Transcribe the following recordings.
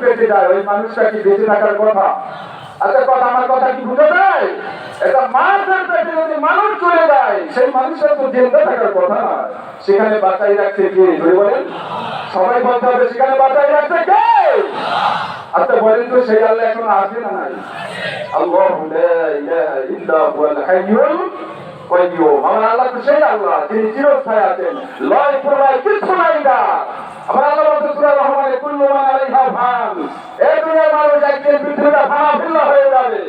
বেঁচে যায় ওই মানুষটা কি বেঁচে থাকার কথা? আচ্ছা কথা, আমার কথা কি বুঝে যায়? এটা মাছের পেটে যদি মানুষ চলে যায় সেই মানুষের তো জিন্দা থাকার কথা না। সেখানে বাঁচাই রাখছে কে? ধরে বলেন, সবাই বলতে হবে সেখানে বাঁচাই রাখছে কে? আচ্ছা বলেন তো সেই আল্লাহ এখন আছে না নাই? আল্লাহু লা ইলাহা ইল্লা হুয়াল হাইয়ুল কাইয়্যুম। আমার আল্লাহ তো সেই আল্লাহ যিনি চিরস্থায়ী আছেন, লয় প্রলয় কিছু নাই না। আমার আল্লাহ বলতে সূরা রহমানে কুল্লু মান আলাইহা ফান, এই দুনিয়ার মানুষ একদিন পৃথিবীটা ফানা ফিল্লা হয়ে যাবে,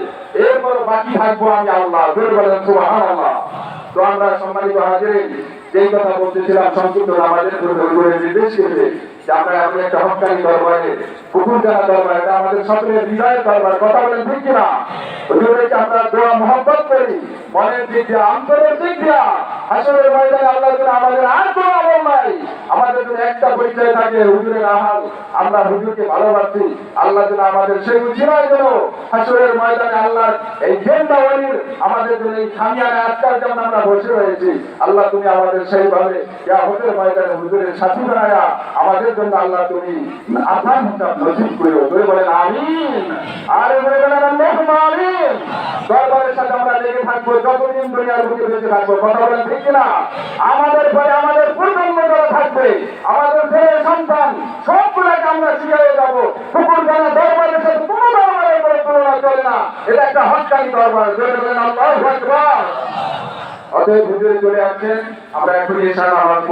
এরপর বাকি থাকবো আমি আল্লাহ। জোরে বলেন সুবহানাল্লাহ। তো আমরা সম্মানিত হাজির, যেই কথা বলতেছিলাম সংক্ষিপ্ত নামাজের করে নির্দেশ করেছে যে আমরা এখন একটা হকানি দরবারে পুকুর জানা দরবার, এটা আমাদের সকলের হৃদয়ের দরবার। কথা বলেন ঠিক কিনা? হুজুরকে আমরা দোয়া মহব্বত করি মনের দিক দিয়া, অন্তরের দিক দিয়া। হাসরের ময়দানে আল্লাহ যেন আমাদের আর কোনো আমল নাই, আমাদের জন্য একটা পরিচয় থাকে হুজুরের আহাল, আমরা হুজুরকে ভালোবাসি। আল্লাহ যেন আমাদের সেই উচিরায় যেন হাসরের ময়দানে আল্লাহ এই জেন্দাওয়ালির আমাদের জন্য এই খামিয়ানে আজকাল যেমন আমরা বসে রয়েছি, আল্লাহ তুমি আমাদের সেইভাবে কিয়ামতের ময়দানে হুজুরের সাথী বানায়া আমাদের জন্য আল্লাহ তুমি আসান হিসাব নসিব করো। বলে বলেন আমিন। আর বলে বলেন আল্লাহুম্মা আমিন। দরবারের সাথে আমরা লেগে থাকবো যতদিন দুনিয়ার বুকে বেঁচে থাকবো। কথা বলেন ঠিক কিনা? আমাদের পরে আমাদের প্রজন্ম যারা থাকবে, আমাদের ছেলে সন্তান সবগুলোকে আমরা শিখিয়ে যাবো পুকুর জানা দরবারের সাথে কোনো দরবারের করে তুলনা চলে না। এটা একটা হক্কানি দরবার। বলে বলেন আল্লাহু আকবার। অতএব হুজুরে চলে আসছেন, আমরা এখন ইশারা নামাজ